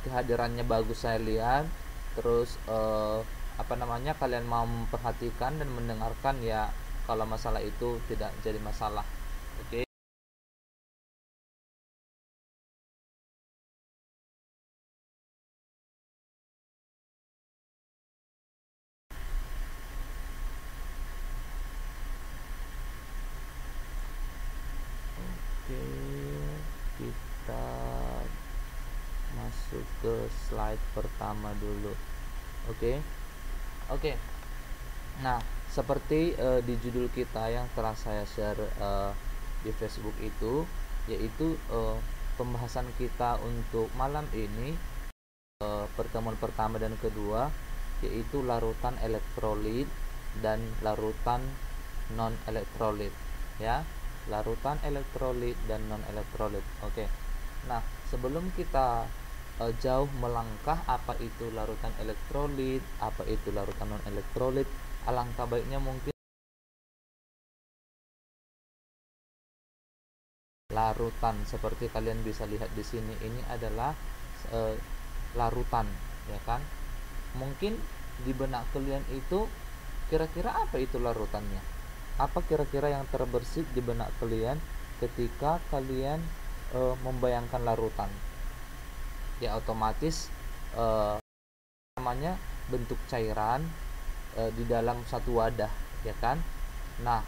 kehadirannya bagus saya lihat, terus kalian mau memperhatikan dan mendengarkan, ya kalau masalah itu tidak jadi masalah. Oke. Oke, kita masuk ke slide pertama dulu. Oke. Oke. Nah, seperti di judul kita yang telah saya share di Facebook itu, yaitu pembahasan kita untuk malam ini, pertemuan pertama dan kedua, yaitu larutan elektrolit dan larutan non elektrolit, ya. Larutan elektrolit dan non elektrolit. Oke. Nah, sebelum kita jauh melangkah apa itu larutan elektrolit, apa itu larutan non elektrolit, alangkah baiknya mungkin larutan seperti kalian bisa lihat di sini, ini adalah larutan, ya kan? Mungkin di benak kalian itu kira-kira apa itu larutannya? Apa kira-kira yang terbersit di benak kalian ketika kalian membayangkan larutan? Ya otomatis namanya bentuk cairan di dalam satu wadah, ya kan? Nah,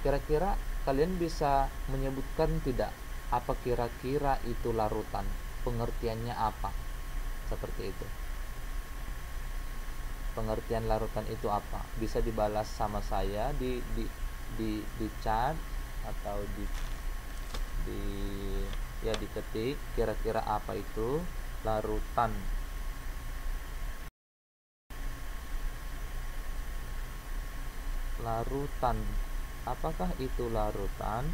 kira-kira kalian bisa menyebutkan tidak apa kira-kira itu larutan? Pengertiannya apa? Seperti itu. Pengertian larutan itu apa? Bisa dibalas sama saya di chat atau di ya diketik kira-kira apa itu larutan. Larutan. Apakah itu larutan?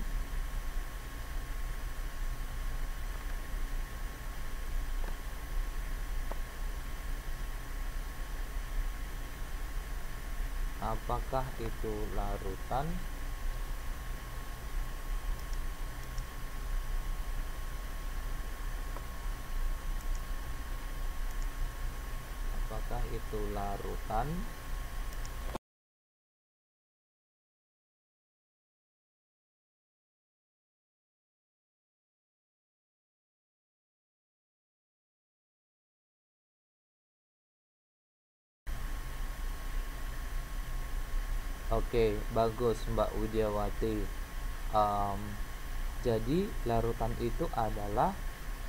Apakah itu larutan? Apakah itu larutan? Oke, bagus Mbak Widiawati. Jadi larutan itu adalah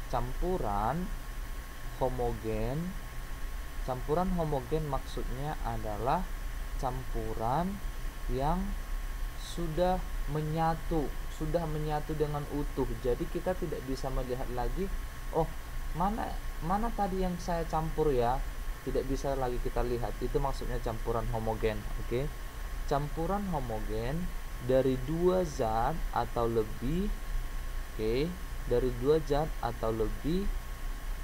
campuran homogen. Campuran homogen maksudnya adalah campuran yang sudah menyatu dengan utuh. Jadi kita tidak bisa melihat lagi, oh mana tadi yang saya campur ya. Tidak bisa lagi kita lihat. Itu maksudnya campuran homogen. Oke. Campuran homogen dari dua zat atau lebih, oke, dari dua zat atau lebih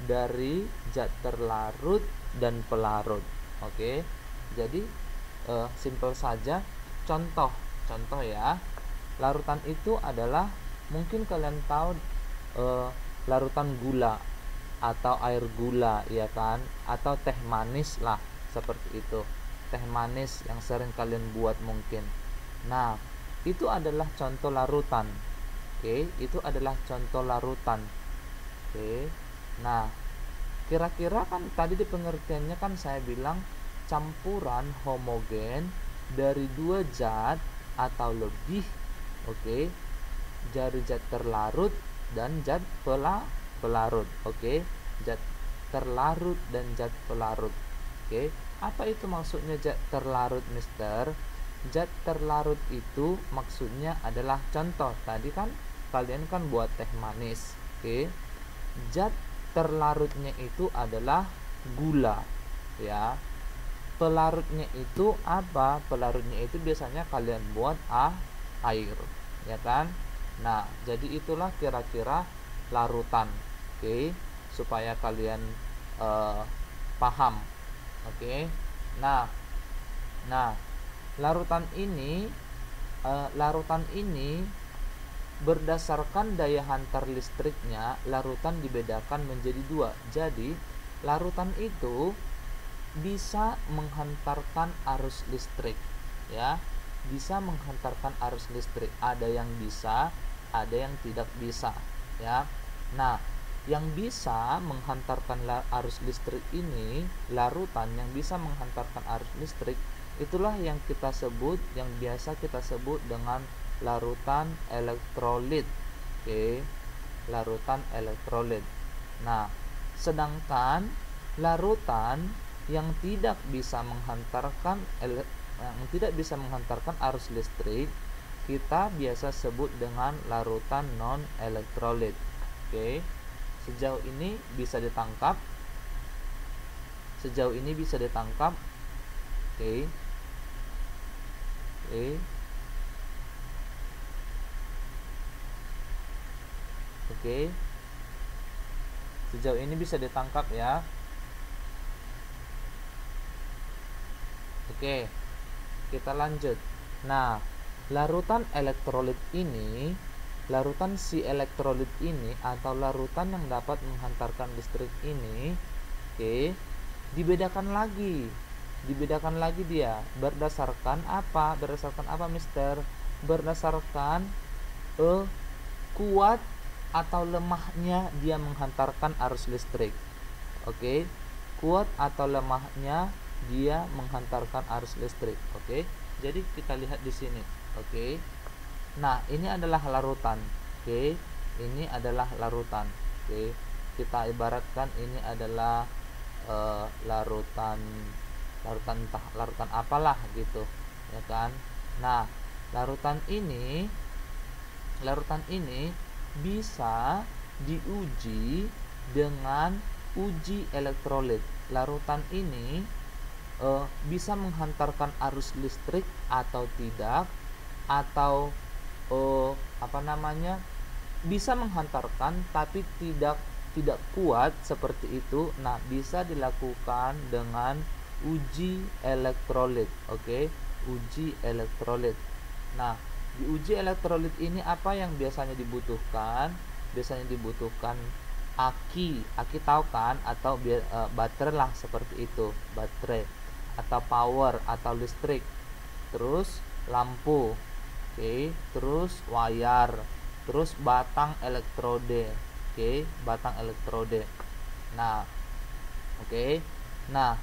dari zat terlarut dan pelarut. Oke. Jadi simpel saja. Contoh ya. Larutan itu adalah, mungkin kalian tahu larutan gula atau air gula, ya kan, atau teh manis lah, seperti itu. Teh manis yang sering kalian buat mungkin. Nah, itu adalah contoh larutan. Oke, itu adalah contoh larutan. Oke. Nah, kira-kira kan tadi di pengertiannya kan saya bilang campuran homogen dari dua zat atau lebih, oke, dari zat terlarut dan zat pelarut. Oke, zat terlarut dan zat pelarut. Oke, apa itu maksudnya zat terlarut, Mister? Zat terlarut itu maksudnya adalah, contoh tadi kan kalian kan buat teh manis. Oke, zat terlarutnya itu adalah gula, ya. Pelarutnya itu apa? Pelarutnya itu biasanya kalian buat air, ya kan? Nah, jadi itulah kira-kira larutan. Oke, supaya kalian paham. Oke. Nah, larutan ini berdasarkan daya hantar listriknya, larutan dibedakan menjadi dua. Jadi, larutan itu bisa menghantarkan arus listrik, ya, bisa menghantarkan arus listrik. Ada yang bisa, ada yang tidak bisa, ya. Nah, yang bisa menghantarkan arus listrik ini, larutan yang bisa menghantarkan arus listrik, itulah yang kita sebut, yang biasa kita sebut dengan larutan elektrolit. Oke, larutan elektrolit. Nah, sedangkan larutan yang tidak bisa menghantarkan arus listrik, kita biasa sebut dengan larutan non elektrolit. Oke, sejauh ini bisa ditangkap. Oke. Sejauh ini bisa ditangkap, ya. Oke, kita lanjut. Nah, larutan elektrolit ini, larutan si elektrolit ini atau larutan yang dapat menghantarkan listrik ini, dibedakan lagi dia berdasarkan apa? Mister? Berdasarkan kuat atau lemahnya dia menghantarkan arus listrik. Oke, kuat atau lemahnya dia menghantarkan arus listrik. Oke, jadi kita lihat di sini. Oke, nah ini adalah larutan. Oke, ini adalah larutan. Oke, kita ibaratkan ini adalah larutan apalah gitu, ya kan. Nah, larutan ini bisa diuji dengan uji elektrolit. Larutan ini bisa menghantarkan arus listrik atau tidak, atau bisa menghantarkan tapi tidak kuat seperti itu. Nah, bisa dilakukan dengan uji elektrolit. Oke, uji elektrolit. Nah, di uji elektrolit ini apa yang biasanya dibutuhkan? Biasanya dibutuhkan aki tahu kan, atau baterai lah, seperti itu, baterai atau power atau listrik, terus lampu, terus wire, terus batang elektrode, batang elektrode. Nah, nah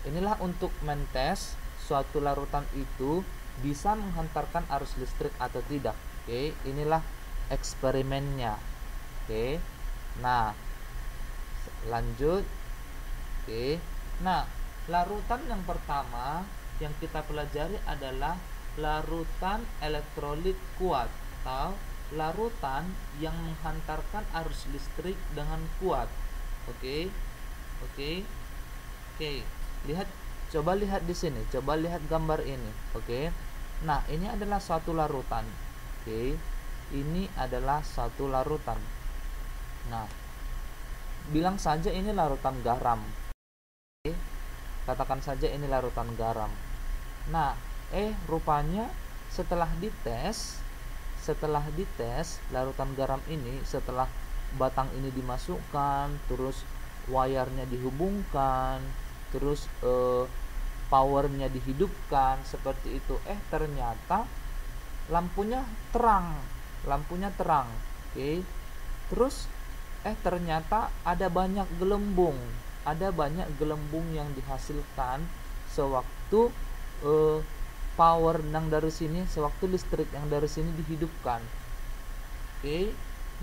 inilah untuk mentes suatu larutan itu bisa menghantarkan arus listrik atau tidak. Inilah eksperimennya. Nah, lanjut. Nah, larutan yang pertama yang kita pelajari adalah larutan elektrolit kuat atau larutan yang menghantarkan arus listrik dengan kuat. Coba lihat di sini, coba lihat gambar ini. Nah, ini adalah suatu larutan. Ini adalah suatu larutan. Nah, bilang saja ini larutan garam. Katakan saja ini larutan garam. Nah, rupanya setelah dites larutan garam ini, setelah batang ini dimasukkan, terus wire-nya dihubungkan, terus powernya dihidupkan seperti itu, ternyata lampunya terang. Terus ternyata ada banyak gelembung yang dihasilkan sewaktu power yang dari sini, sewaktu listrik yang dari sini dihidupkan.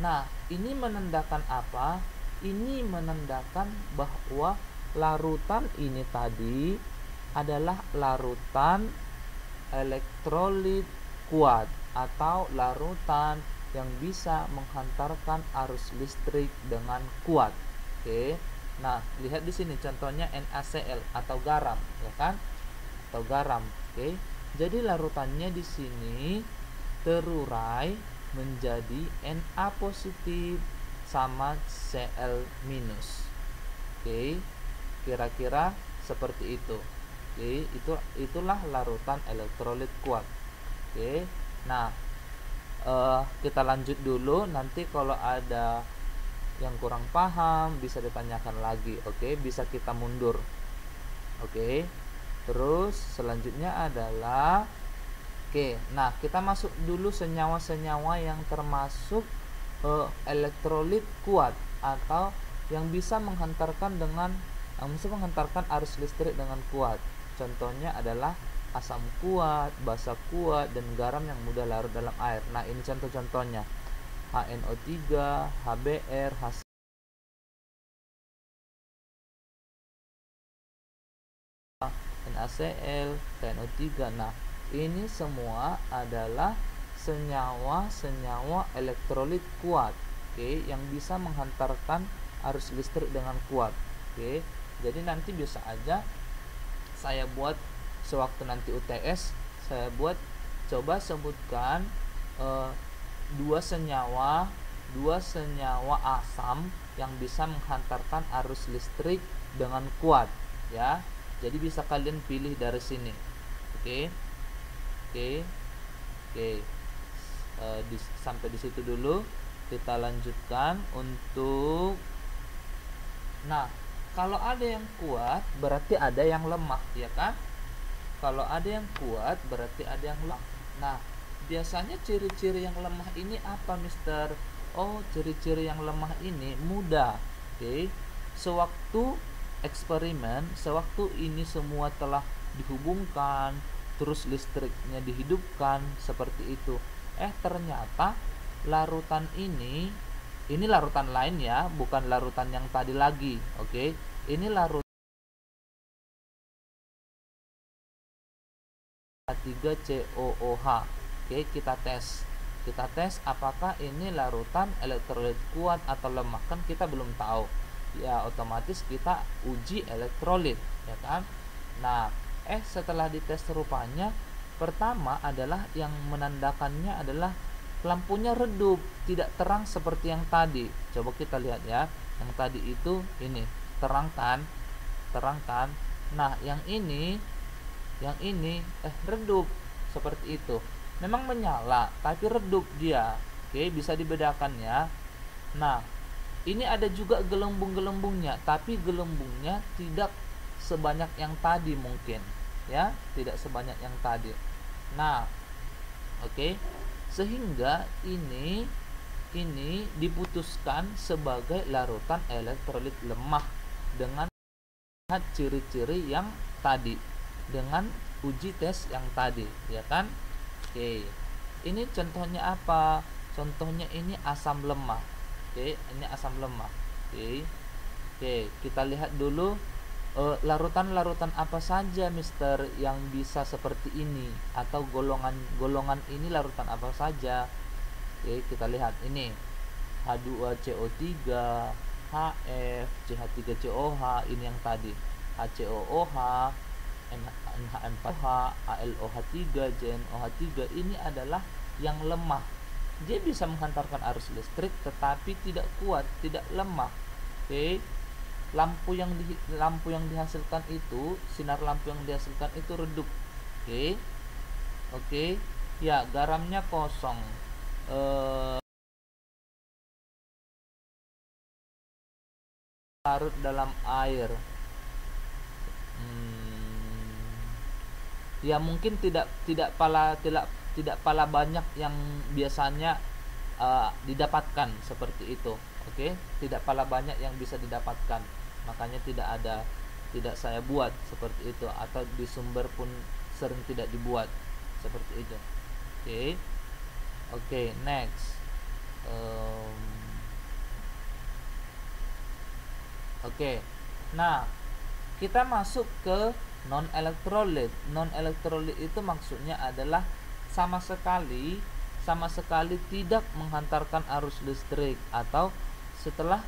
Nah, ini menandakan apa? Ini menandakan bahwa larutan ini tadi adalah larutan elektrolit kuat atau larutan yang bisa menghantarkan arus listrik dengan kuat. Nah, lihat di sini contohnya NaCl atau garam, ya kan? Atau garam. Jadi larutannya di sini terurai menjadi Na positif sama Cl minus. Kira-kira seperti itu. Itulah larutan elektrolit kuat. Nah, kita lanjut dulu, nanti kalau ada yang kurang paham bisa ditanyakan lagi. Oke, bisa kita mundur. Oke, terus selanjutnya adalah nah kita masuk dulu senyawa-senyawa yang termasuk elektrolit kuat atau yang bisa menghantarkan arus listrik dengan kuat. Contohnya adalah asam kuat, basa kuat, dan garam yang mudah larut dalam air. Nah, ini contoh-contohnya: HNO3, HBr, NaCl, TNO3. Nah, ini semua adalah senyawa-senyawa elektrolit kuat, yang bisa menghantarkan arus listrik dengan kuat. Jadi nanti bisa aja saya buat sewaktu nanti UTS, saya buat coba sebutkan dua senyawa asam yang bisa menghantarkan arus listrik dengan kuat, ya. Jadi bisa kalian pilih dari sini. Oke. Sampai di situ dulu. Kita lanjutkan untuk. Nah, kalau ada yang kuat berarti ada yang lemah, ya kan? Kalau ada yang kuat berarti ada yang lemah. Nah, biasanya ciri-ciri yang lemah ini apa, Mister? Oh, ciri-ciri yang lemah ini mudah. Sewaktu eksperimen, sewaktu ini semua telah dihubungkan, terus listriknya dihidupkan seperti itu, ternyata larutan ini larutan lain, ya, bukan larutan yang tadi lagi. Ini larutan H3COOH. Kita tes apakah ini larutan elektrolit kuat atau lemah. Kan kita belum tahu, ya, otomatis kita uji elektrolit, ya kan. Nah, setelah dites rupanya, pertama adalah yang menandakannya adalah lampunya redup, tidak terang seperti yang tadi. Coba kita lihat, ya. Yang tadi itu ini terang kan? Nah, yang ini redup seperti itu. Memang menyala tapi redup dia. Bisa dibedakan, ya. Nah, ini ada juga gelembung-gelembungnya, tapi gelembungnya tidak sebanyak yang tadi mungkin, ya, tidak sebanyak yang tadi. Nah, sehingga ini diputuskan sebagai larutan elektrolit lemah dengan ciri-ciri yang tadi, dengan uji tes yang tadi, ya kan. Ini contohnya apa? Contohnya ini asam lemah. Ini asam lemah. Kita lihat dulu larutan-larutan apa saja, Mister, yang bisa seperti ini, atau golongan ini larutan apa saja. Kita lihat ini H2CO3, HF, CH3COH, ini yang tadi HCOOH, NH4OH, ALOH3, JNOH3. Ini adalah yang lemah. Dia bisa menghantarkan arus listrik tetapi tidak kuat, tidak lemah. Lampu yang dihasilkan itu, sinar lampu yang dihasilkan itu redup. Ya, garamnya kosong. Larut dalam air. Ya, mungkin tidak pala banyak yang biasanya didapatkan seperti itu. Tidak pala banyak yang bisa didapatkan, makanya tidak saya buat seperti itu, atau di sumber pun sering tidak dibuat seperti itu. Next. Nah, kita masuk ke non elektrolit. Non elektrolit itu maksudnya adalah sama sekali tidak menghantarkan arus listrik, atau setelah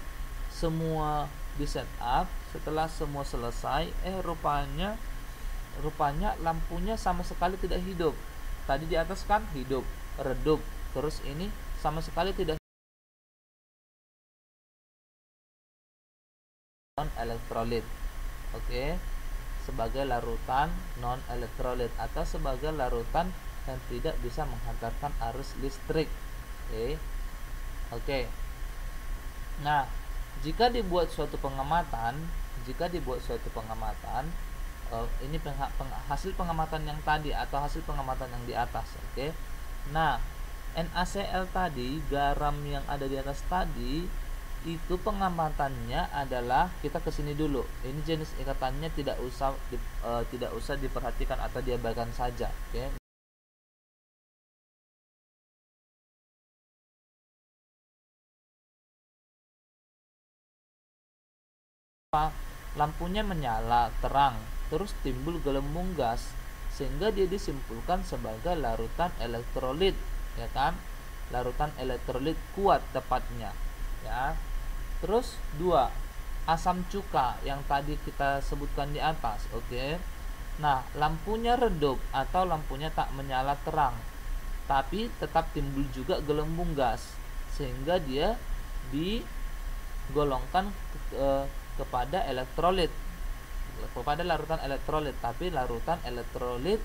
semua di setup, setelah semua selesai, rupanya lampunya sama sekali tidak hidup. Tadi di atas kan hidup, redup, terus ini sama sekali tidak. Non elektrolit. Sebagai larutan non elektrolit atau sebagai larutan dan tidak bisa menghantarkan arus listrik. Oke. Nah, jika dibuat suatu pengamatan, ini hasil pengamatan yang tadi atau hasil pengamatan yang di atas, oke. Nah, NaCl tadi, garam yang ada di atas tadi, itu pengamatannya adalah, kita kesini dulu. Ini jenis ikatannya tidak usah diperhatikan atau diabaikan saja, oke. Lampunya menyala terang, terus timbul gelembung gas, sehingga dia disimpulkan sebagai larutan elektrolit, ya kan? Larutan elektrolit kuat tepatnya, ya. Terus 2, asam cuka yang tadi kita sebutkan di atas, oke. Nah, lampunya redup atau lampunya tak menyala terang, tapi tetap timbul juga gelembung gas, sehingga dia digolongkan kepada elektrolit, kepada larutan elektrolit, tapi larutan elektrolit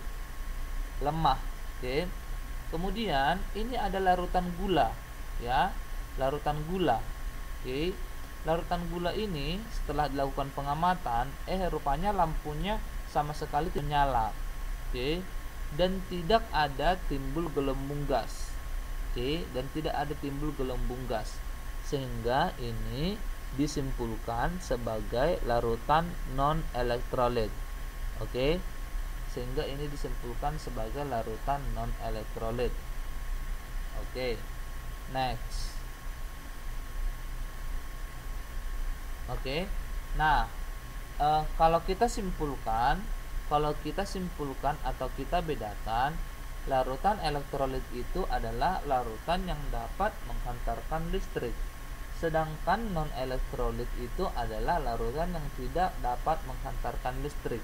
lemah, oke. Kemudian ini ada larutan gula, ya, larutan gula, oke. Larutan gula ini setelah dilakukan pengamatan, rupanya lampunya sama sekali tidak menyala, oke, dan tidak ada timbul gelembung gas, oke, dan tidak ada timbul gelembung gas, sehingga ini disimpulkan sebagai larutan non elektrolit, oke. Sehingga ini disimpulkan sebagai larutan non elektrolit, oke. Next, oke. Nah, kalau kita simpulkan atau kita bedakan, larutan elektrolit itu adalah larutan yang dapat menghantarkan listrik, sedangkan non elektrolit itu adalah larutan yang tidak dapat menghantarkan listrik,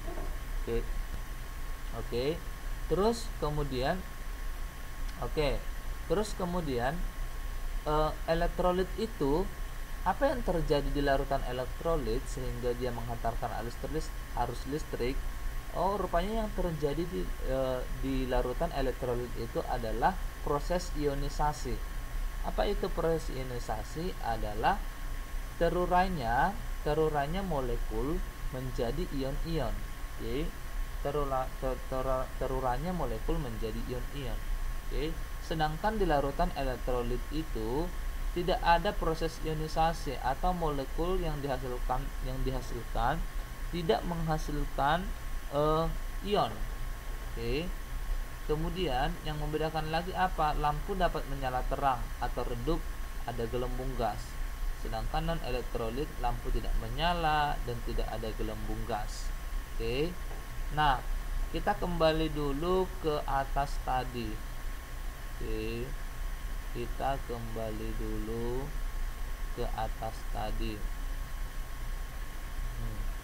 oke. Terus kemudian elektrolit itu, apa yang terjadi di larutan elektrolit sehingga dia menghantarkan arus listrik? Rupanya yang terjadi di larutan elektrolit itu adalah proses ionisasi. Apa itu proses ionisasi? Adalah terurainya molekul menjadi ion-ion, oke. Terurainya molekul menjadi ion-ion, oke. Sedangkan di larutan elektrolit itu tidak ada proses ionisasi, atau molekul yang dihasilkan tidak menghasilkan ion, oke. Kemudian yang membedakan lagi apa? Lampu dapat menyala terang atau redup, ada gelembung gas. Sedangkan non elektrolit, lampu tidak menyala dan tidak ada gelembung gas, oke. Nah, kita kembali dulu ke atas tadi, oke. Kita kembali dulu ke atas tadi,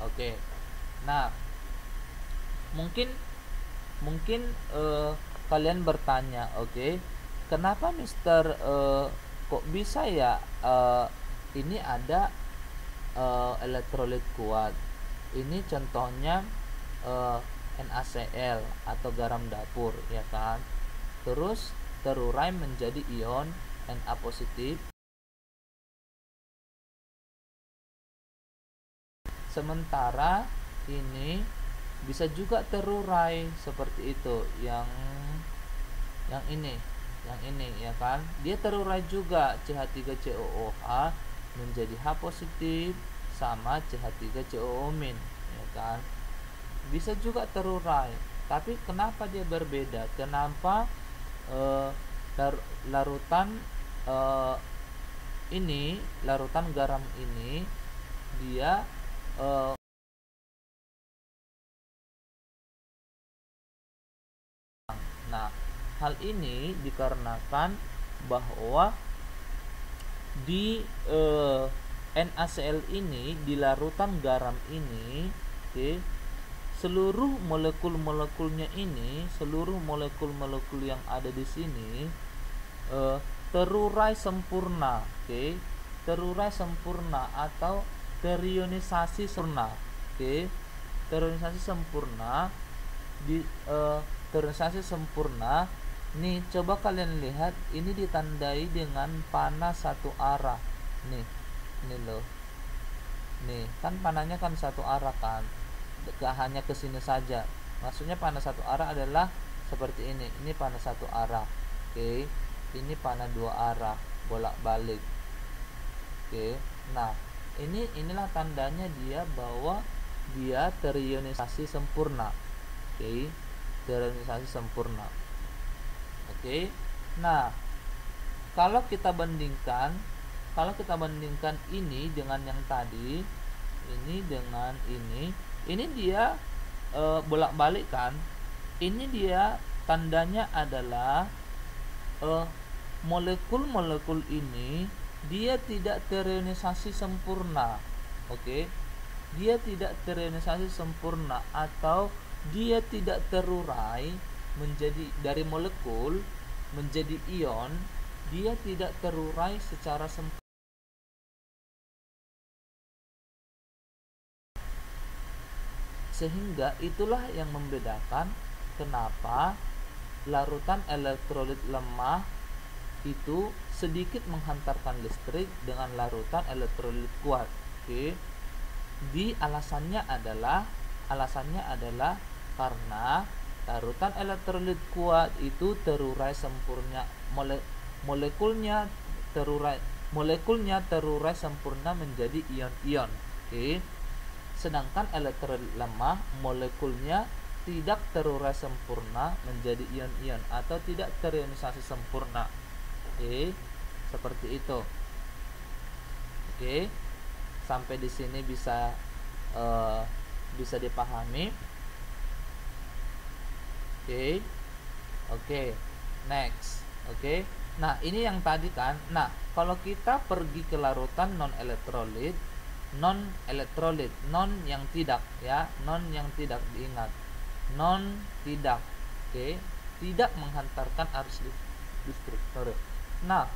oke. Nah, mungkin kalian bertanya, oke, kenapa Mister kok bisa ya ini ada elektrolit kuat? Ini contohnya NaCl atau garam dapur, ya kan? Terus terurai menjadi ion Na positif. Sementara ini bisa juga terurai seperti itu, yang ini ya kan, dia terurai juga CH3COOH menjadi H positif sama CH3COO-, ya kan, bisa juga terurai. Tapi kenapa dia berbeda? Kenapa larutan garam ini dia nah, hal ini dikarenakan bahwa di NaCl ini, di larutan garam ini, oke, seluruh molekul-molekulnya ini, seluruh molekul-molekul yang ada di sini terurai sempurna, oke, terurai sempurna atau terionisasi sempurna, oke, terionisasi sempurna Nih, coba kalian lihat, ini ditandai dengan panah satu arah. Nih, ini loh. Nih, kan panahnya kan satu arah kan. Gak hanya ke sini saja. Maksudnya panah satu arah adalah seperti ini. Ini panah satu arah. Oke. Ini panah dua arah, bolak-balik. Oke. Nah, inilah tandanya dia bahwa dia terionisasi sempurna. Oke. Terionisasi sempurna. Oke. Nah, kalau kita bandingkan ini dengan yang tadi, ini dengan ini dia bolak-balik kan. Ini dia tandanya adalah molekul-molekul ini dia tidak terionisasi sempurna. Oke. Dia tidak terionisasi sempurna, atau dia tidak terurai menjadi dari molekul menjadi ion, dia tidak terurai secara sempurna. Sehingga itulah yang membedakan kenapa larutan elektrolit lemah itu sedikit menghantarkan listrik dengan larutan elektrolit kuat. Oke. Alasannya adalah karena larutan elektrolit kuat itu terurai sempurna, molekulnya terurai sempurna menjadi ion-ion. Oke. Sedangkan elektrolit lemah molekulnya tidak terurai sempurna menjadi ion-ion atau tidak terionisasi sempurna. Oke, seperti itu. Oke, sampai di sini bisa dipahami. Oke, next. Oke. Nah, ini yang tadi kan. Nah, kalau kita pergi ke larutan non elektrolit, non yang tidak ya, non yang tidak, diingat, non tidak. Oke, tidak menghantarkan arus listrik. Nah,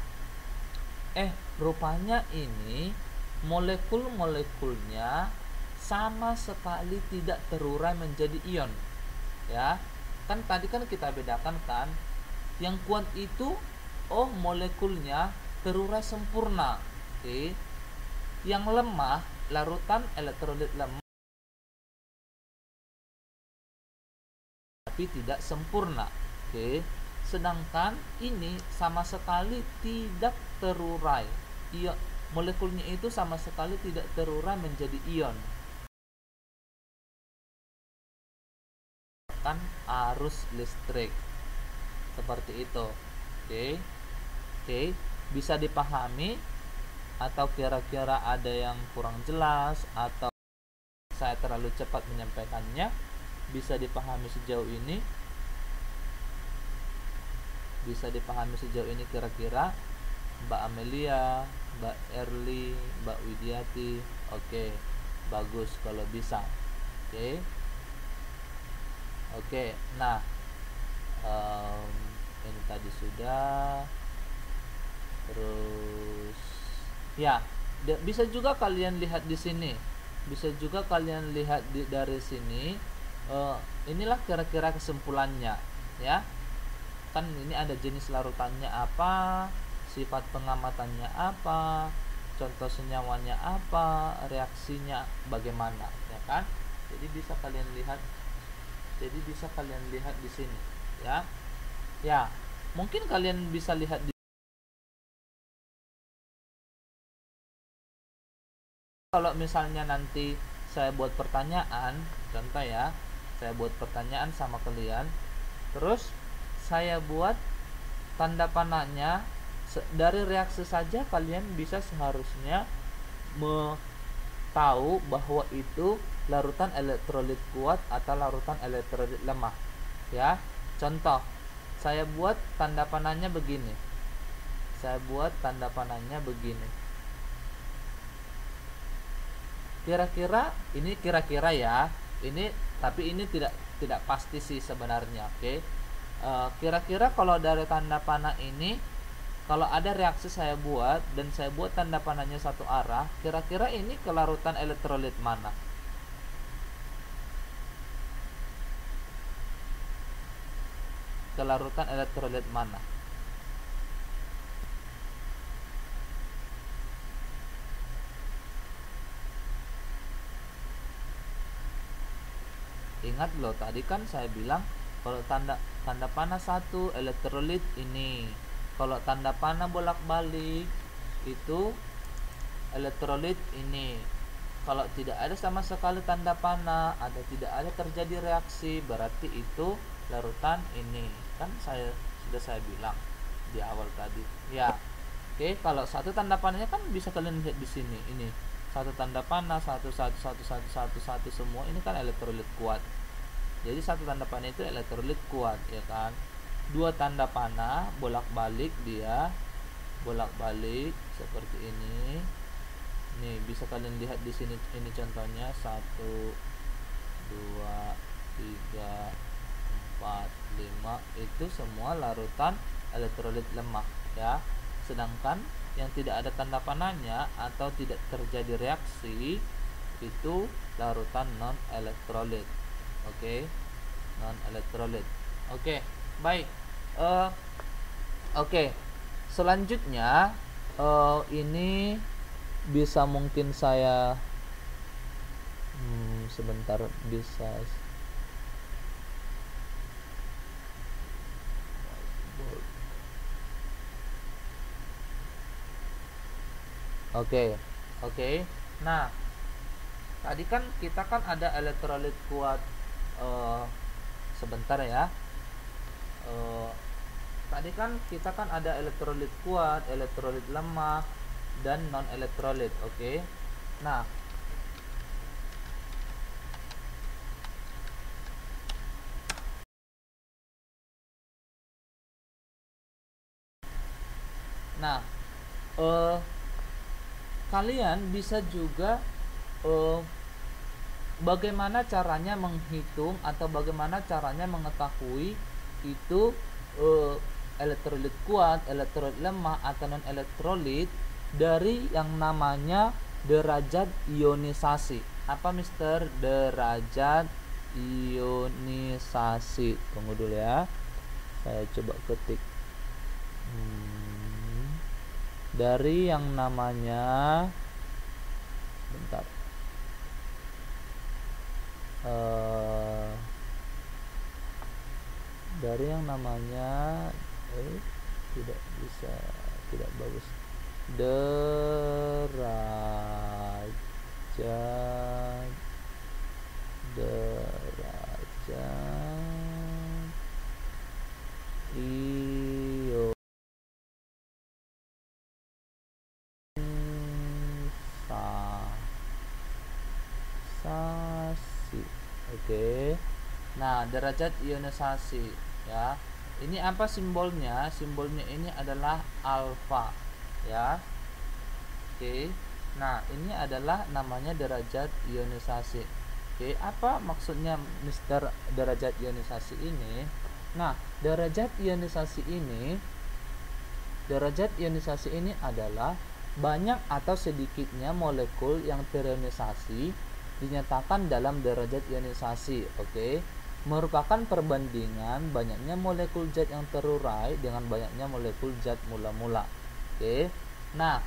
rupanya ini molekul-molekulnya sama sekali tidak terurai menjadi ion. Ya. Kan tadi kan kita bedakan kan, yang kuat itu molekulnya terurai sempurna. Oke. Yang lemah, larutan elektrolit lemah tapi tidak sempurna. Oke. Sedangkan ini sama sekali tidak terurai. Molekulnya itu sama sekali tidak terurai menjadi ion. Kan arus listrik. Seperti itu. Oke. Bisa dipahami atau kira-kira ada yang kurang jelas atau saya terlalu cepat menyampaikannya? Bisa dipahami sejauh ini? Kira-kira Mbak Amelia, Mbak Erli, Mbak Widiati? Oke, bagus kalau bisa. Oke. Nah, ini tadi sudah. Terus ya, bisa juga kalian lihat di sini. Dari sini. Inilah kira-kira kesimpulannya, ya. Kan ini ada jenis larutannya apa, sifat pengamatannya apa, contoh senyawanya apa, reaksinya bagaimana, ya kan? Jadi bisa kalian lihat di sini, ya. Ya, mungkin kalian bisa lihat di kalau misalnya nanti saya buat pertanyaan, contoh ya, saya buat pertanyaan sama kalian, terus saya buat tanda panahnya, dari reaksi saja kalian bisa seharusnya tahu bahwa itu larutan elektrolit kuat atau larutan elektrolit lemah, ya. Contoh, saya buat tanda panahnya begini. Kira-kira ya, tapi ini tidak pasti sih sebenarnya. Oke. Kira-kira kalau dari tanda panah ini, kalau ada reaksi saya buat tanda panahnya satu arah, kira-kira ini ke larutan elektrolit mana? ke larutan elektrolit mana? Ingat loh, tadi kan saya bilang kalau tanda panah 1 elektrolit ini. Kalau tanda panah bolak-balik itu elektrolit ini. Kalau tidak ada sama sekali tanda panah atau tidak ada terjadi reaksi, berarti itu larutan ini. Kan sudah saya bilang di awal tadi. Ya. Oke, kalau satu tanda panahnya kan bisa kalian lihat di sini. Ini satu tanda panah, satu semua ini kan elektrolit kuat. Jadi satu tanda panah itu elektrolit kuat, ya kan? Dua tanda panah bolak-balik dia, bolak-balik seperti ini. Nih bisa kalian lihat di sini, ini contohnya 1 2 3 4 5 itu semua larutan elektrolit lemah ya. Sedangkan yang tidak ada tanda panahnya atau tidak terjadi reaksi itu larutan non elektrolit. Oke, non elektrolit. Oke, baik. Oke, selanjutnya ini bisa mungkin saya sebentar bisa Oke. Nah, tadi kan kita kan ada elektrolit kuat. Sebentar ya. Tadi kan kita kan ada elektrolit kuat, elektrolit lemah, dan non elektrolit. Oke. Nah, kalian bisa juga bagaimana caranya menghitung atau bagaimana caranya mengetahui itu elektrolit kuat, elektrolit lemah atau non elektrolit dari yang namanya derajat ionisasi. Apa Mister? Derajat ionisasi. Tunggu dulu ya, saya coba ketik. Dari yang namanya bentar dari yang namanya tidak bisa, tidak bagus. Derajat ionisasi. Oke. Nah, derajat ionisasi ya. Ini apa simbolnya? Simbolnya ini adalah alfa ya. Oke. Nah, ini adalah namanya derajat ionisasi. Oke, apa maksudnya Mister derajat ionisasi ini? Nah, derajat ionisasi ini adalah banyak atau sedikitnya molekul yang terionisasi dinyatakan dalam derajat ionisasi. Oke. Merupakan perbandingan banyaknya molekul zat yang terurai dengan banyaknya molekul zat mula-mula. Oke. Nah,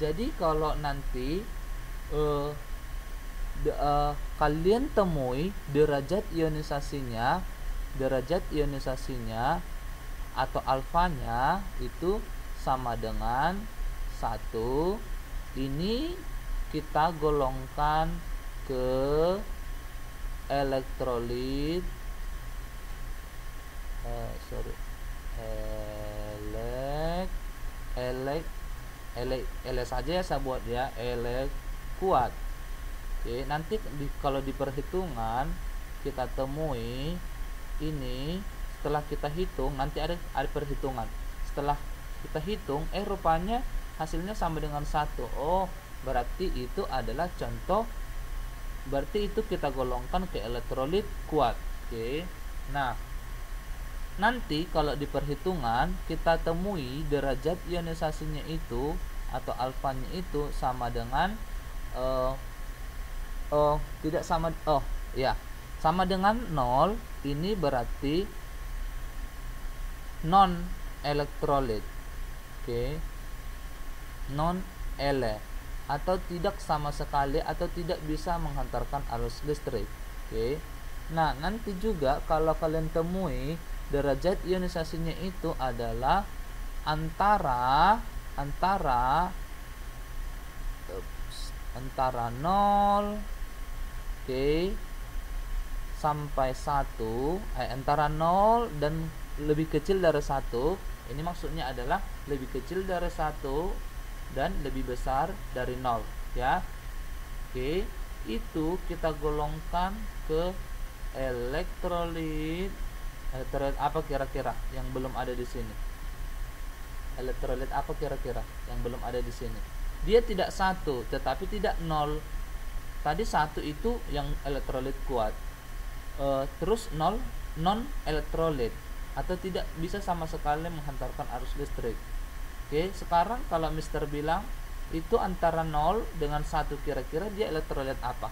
jadi kalau nanti kalian temui derajat ionisasinya atau alfanya itu sama dengan 1. Ini kita golongkan ke elektrolit saja ya, saya buat ya, kuat. Oke, nanti kalau di perhitungan kita temui ini, setelah kita hitung nanti ada perhitungan. Setelah kita hitung rupanya hasilnya sama dengan 1. Oh, berarti itu adalah contoh, berarti itu kita golongkan ke elektrolit kuat. Oke. Nah, nanti kalau di perhitungan kita temui derajat ionisasinya itu atau alfanya itu sama dengan sama dengan 0. Ini berarti non elektrolit. Oke. Non ele atau tidak sama sekali atau tidak bisa menghantarkan arus listrik. Oke. Nah, nanti juga kalau kalian temui derajat ionisasinya itu adalah antara 0 oke sampai 1, antara 0 dan lebih kecil dari 1. Ini maksudnya adalah lebih kecil dari 1 dan lebih besar dari 0 ya. Oke, itu kita golongkan ke elektrolit. Elektrolit apa kira-kira yang belum ada di sini? Elektrolit apa kira-kira yang belum ada di sini? Dia tidak 1 tetapi tidak 0. Tadi 1 itu yang elektrolit kuat. Terus 0 non elektrolit atau tidak bisa sama sekali menghantarkan arus listrik. Oke, sekarang kalau Mister bilang itu antara 0 dengan 1, kira-kira dia elektrolit apa?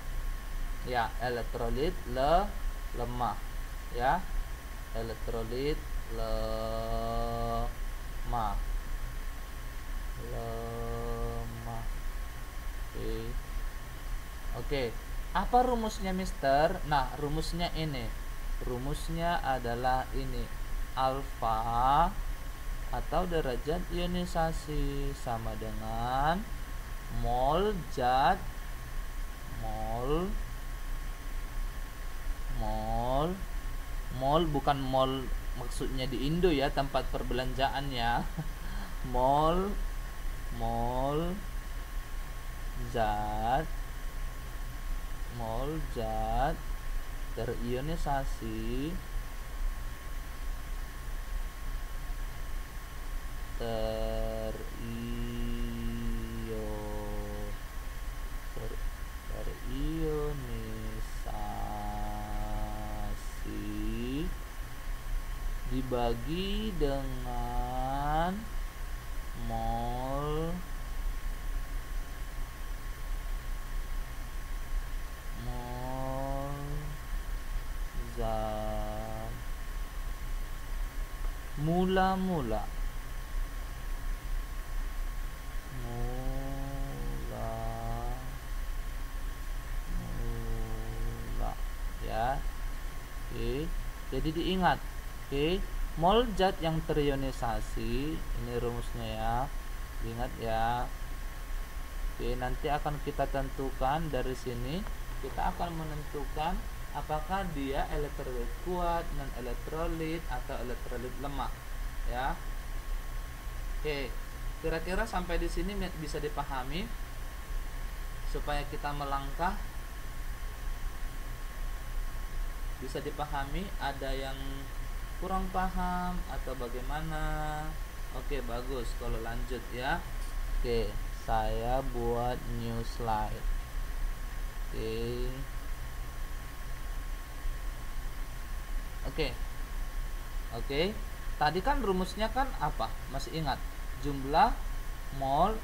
Ya, elektrolit lemah ya. Elektrolit lemah. Oke. Apa rumusnya, Mister? Nah, rumusnya ini. Rumusnya adalah ini. Alfa atau derajat ionisasi sama dengan mol zat mol bukan mall maksudnya di Indo ya, tempat perbelanjaan ya. mol zat terionisasi terionisasi dibagi dengan mol zat mula-mula ya. Oke, jadi diingat. Oke, mol zat yang terionisasi, ini rumusnya ya, ingat ya. Oke, nanti akan kita tentukan dari sini. Kita akan menentukan apakah dia elektrolit kuat, non elektrolit atau elektrolit lemah ya. Oke, kira-kira sampai di sini bisa dipahami supaya kita melangkah bisa dipahami. Ada yang kurang paham atau bagaimana? Oke, bagus kalau lanjut ya. Oke, saya buat new slide. Oke. Tadi kan rumusnya kan apa? Masih ingat? Jumlah mol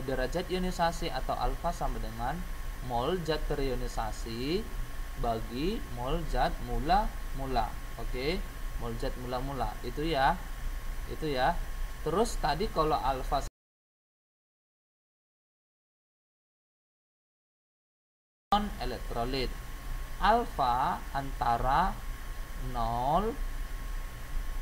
derajat ionisasi atau alfa sama dengan mol zat terionisasi bagi mol zat mula-mula. Oke, mol zat mula-mula itu ya. Terus tadi kalau alfa non elektrolit, alfa antara 0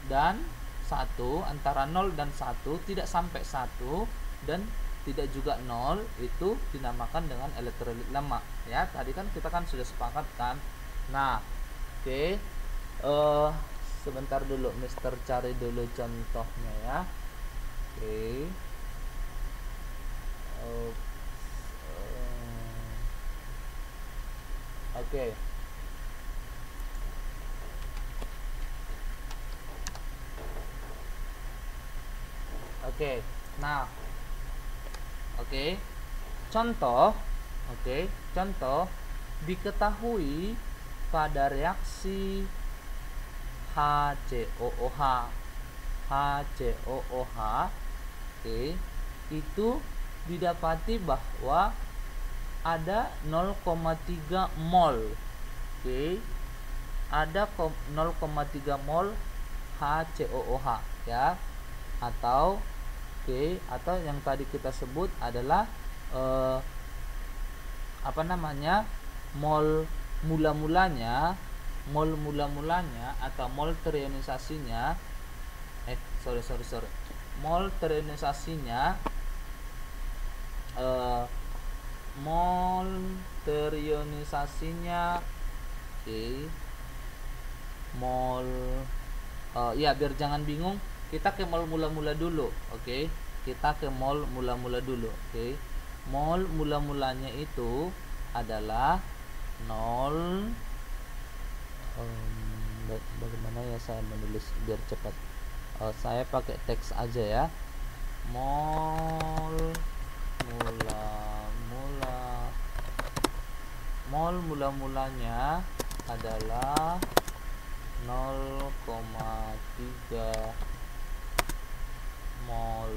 dan 1, antara 0 dan 1, tidak sampai 1 dan tidak juga 0, itu dinamakan dengan elektrolit lemah ya. Tadi kan kita kan sudah sepakat kan. Nah, oke. Sebentar dulu, Mister cari dulu contohnya ya. Oke. Nah, contoh diketahui pada reaksi HCOOH itu didapati bahwa ada 0,3 mol ada 0,3 mol HCOOH ya, atau atau yang tadi kita sebut adalah mol mula-mulanya atau mol terionisasinya mol terionisasinya biar jangan bingung, kita ke mol mula-mula dulu. Kita ke mol mula-mula dulu. Mol mula-mulanya itu adalah 0. Bagaimana ya saya menulis biar cepat? Saya pakai teks aja ya. Mol mula-mulanya adalah 0,3 mol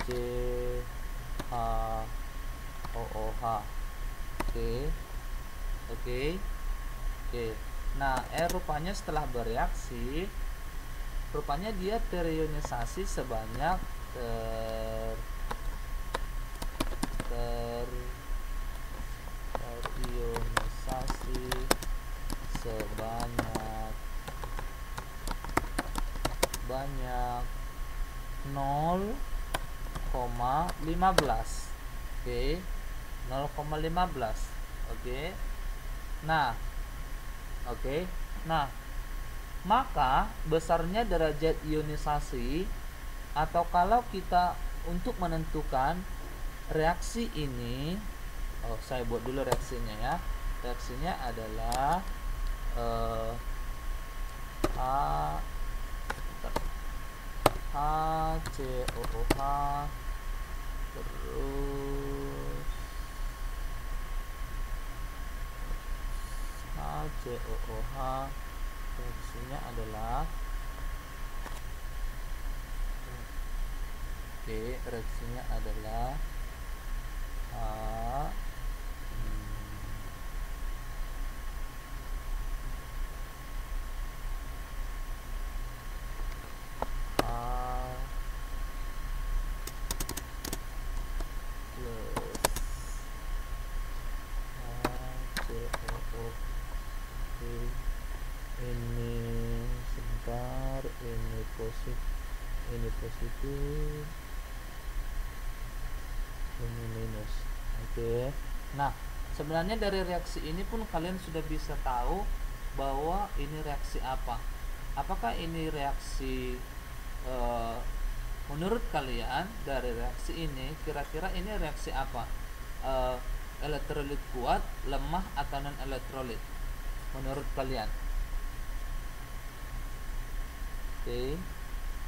CHOOH. Oke. Nah, rupanya setelah bereaksi, rupanya dia terionisasi sebanyak terionisasi sebanyak 0,15. 0,15. Nah, maka besarnya derajat ionisasi, atau kalau kita untuk menentukan reaksi ini, saya buat dulu reaksinya ya. Reaksinya adalah HCOOH terus HCOOH, reaksinya adalah reaksinya adalah ini positif, ini minus. Nah, sebenarnya dari reaksi ini pun kalian sudah bisa tahu bahwa ini reaksi apa. Apakah ini reaksi menurut kalian dari reaksi ini, kira-kira ini reaksi apa? Elektrolit kuat, lemah, atau non elektrolit menurut kalian?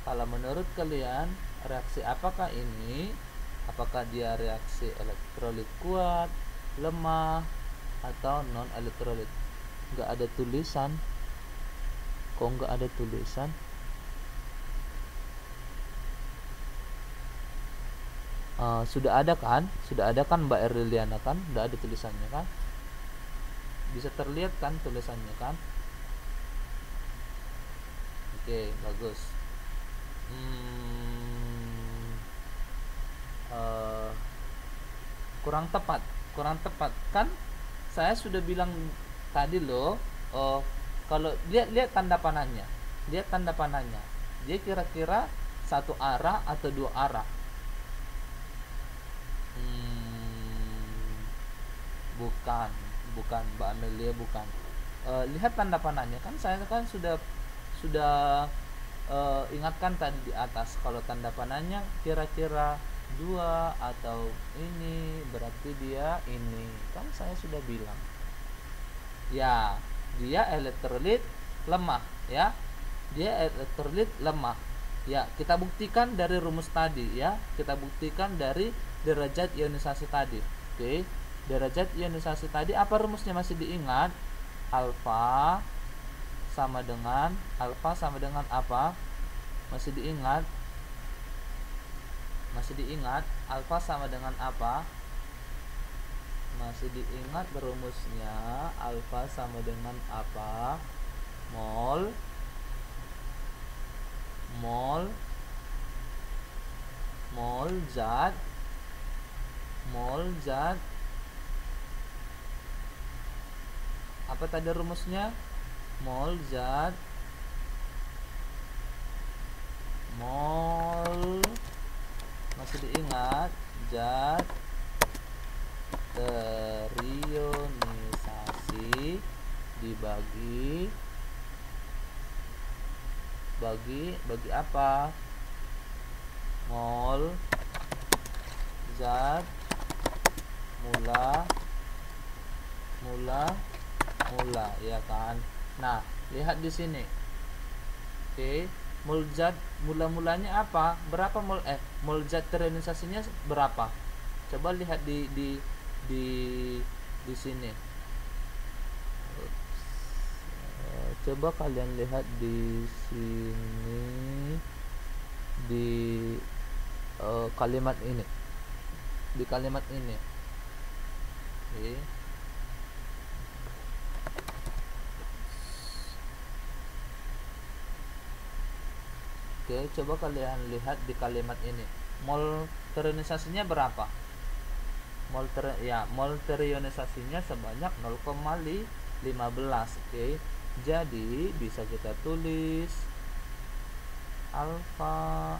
Kalau menurut kalian reaksi apakah ini? Apakah dia reaksi elektrolit kuat, lemah, atau non elektrolit? Nggak ada tulisan. Kok nggak ada tulisan? Sudah ada kan Mbak Erliliana kan? Udah ada tulisannya kan? Bisa terlihat kan tulisannya kan? Bagus. Kurang tepat kan? Saya sudah bilang tadi loh. Kalau lihat tanda panahnya, dia kira-kira satu arah atau dua arah? Bukan Mbak Amelia, bukan. Lihat tanda panahnya kan, saya kan sudah ingatkan tadi di atas, kalau tanda panahnya kira-kira dua atau ini berarti dia ini, kan saya sudah bilang ya, dia elektrolit lemah ya, kita buktikan dari rumus tadi ya, kita buktikan dari derajat ionisasi tadi. Derajat ionisasi tadi apa rumusnya, masih diingat? Alfa sama dengan apa? Masih diingat? Alfa sama dengan apa? Masih diingat rumusnya? Alfa sama dengan apa? mol mol mol zat apa tadi rumusnya? Mol zat mol, masih diingat, zat terionisasi dibagi bagi apa? Mol zat mula, ya kan. Nah, lihat di sini. Oke, mol zat mula-mulanya apa? Berapa mol mol zat terionisasinya berapa? Coba lihat di sini. Coba kalian lihat di sini di kalimat ini. Di kalimat ini. Oke. Oke, coba kalian lihat di kalimat ini. Mol terionisasinya berapa? Mol terionisasinya sebanyak 0,15. Oke. Jadi bisa kita tulis alfa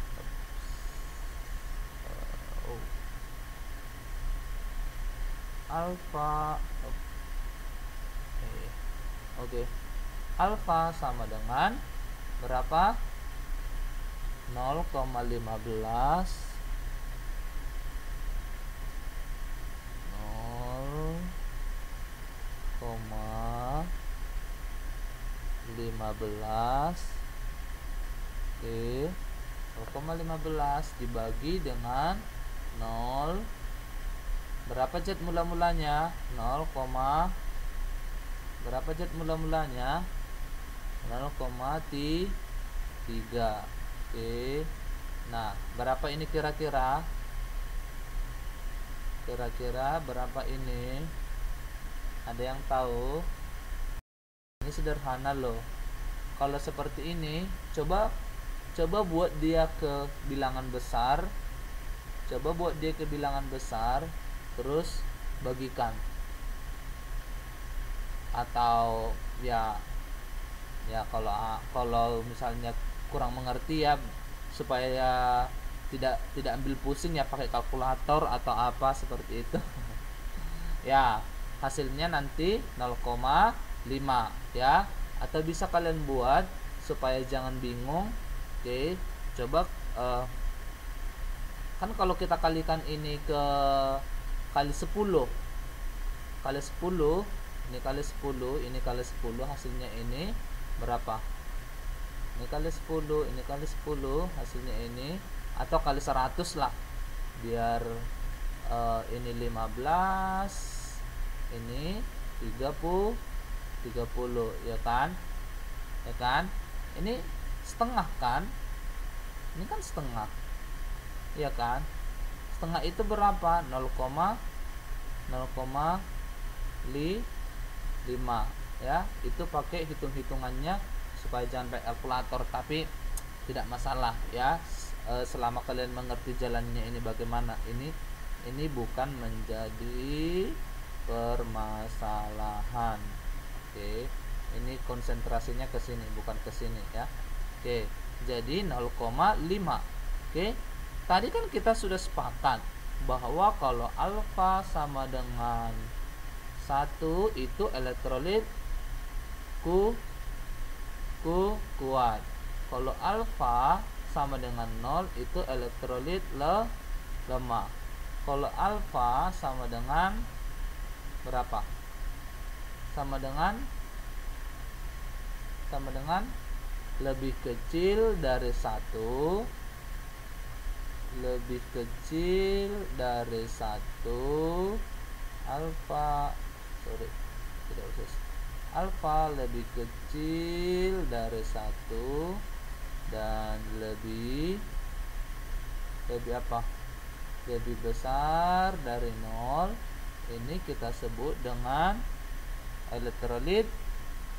oke. Alfa sama dengan berapa? 0,15 oke, 0,15 dibagi dengan 0, berapa zat mula-mulanya? 0, berapa zat mula-mulanya? 0,3. Oke. Nah, berapa ini kira-kira? Kira-kira berapa ini? Ada yang tahu? Ini sederhana loh. Kalau seperti ini, coba buat dia ke bilangan besar. Coba buat dia ke bilangan besar, terus bagikan. Atau ya kalau misalnya kurang mengerti ya, supaya tidak ambil pusing ya, pakai kalkulator atau apa seperti itu. Ya, hasilnya nanti 0,5 ya. Atau bisa kalian buat supaya jangan bingung. Oke, coba kan kalau kita kalikan ini ke kali 10, ini kali 10, ini kali 10, hasilnya ini berapa? Ini kali 10, ini kali 10, hasilnya ini, atau kali 100 lah, biar ini 15, ini 30 ya kan, ini setengah kan, ini kan setengah ya kan. Setengah itu berapa? 0,5 ya. Itu pakai hitung-hitungannya supaya jangan pakai kalkulator, tapi tidak masalah ya, selama kalian mengerti jalannya ini bagaimana. Ini bukan menjadi permasalahan. Oke, ini konsentrasinya ke sini, bukan ke sini ya. Oke, jadi 0,5. Oke, tadi kan kita sudah sepakat bahwa kalau alfa sama dengan 1 itu elektrolit kuat. Kalau alfa sama dengan 0 itu elektrolit lemah. Kalau alfa sama dengan berapa? Sama dengan lebih kecil dari 1, alfa lebih kecil dari 1 dan lebih apa? Lebih besar dari 0. Ini kita sebut dengan elektrolit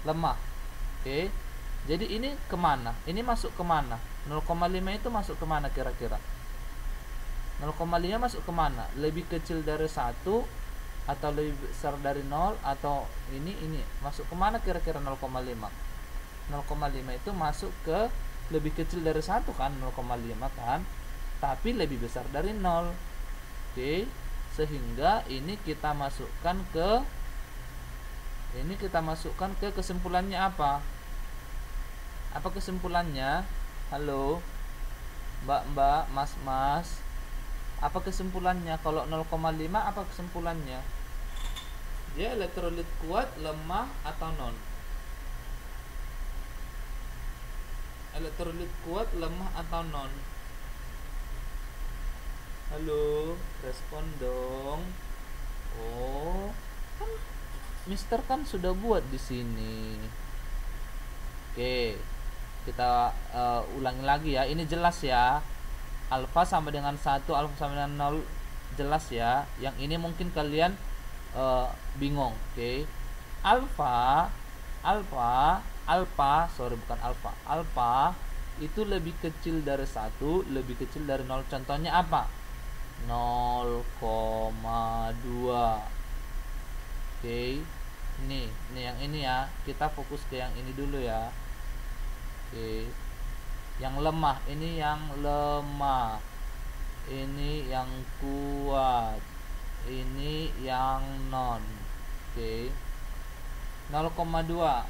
lemah. Oke. Jadi ini kemana? Ini masuk kemana? 0,5 itu masuk kemana kira-kira? 0,5 masuk kemana? Lebih kecil dari 1 atau lebih besar dari 0, atau ini masuk kemana kira-kira 0,5? 0,5 itu masuk ke lebih kecil dari 1 kan, 0,5 kan, tapi lebih besar dari 0. Oke, sehingga ini kita masukkan ke kesimpulannya apa? Apa kesimpulannya? Halo mbak-mbak, mas-mas, apa kesimpulannya? Kalau 0,5 apa kesimpulannya? Dia elektrolit kuat, lemah, atau non? Elektrolit kuat, lemah, atau non? Halo, respon dong. Oh, kan Mister kan sudah buat di sini. Oke, kita ulangi lagi ya. Ini jelas ya. Alfa sama dengan 1, alfa sama dengan 0, jelas ya. Yang ini mungkin kalian bingung. Oke. Alfa itu lebih kecil dari 1, lebih kecil dari 0. Contohnya apa? 0,2. Oke. Ini yang ini ya. Kita fokus ke yang ini dulu ya. Oke. Yang lemah, ini yang lemah. Ini yang kuat. Ini yang non. Oke. 0,2.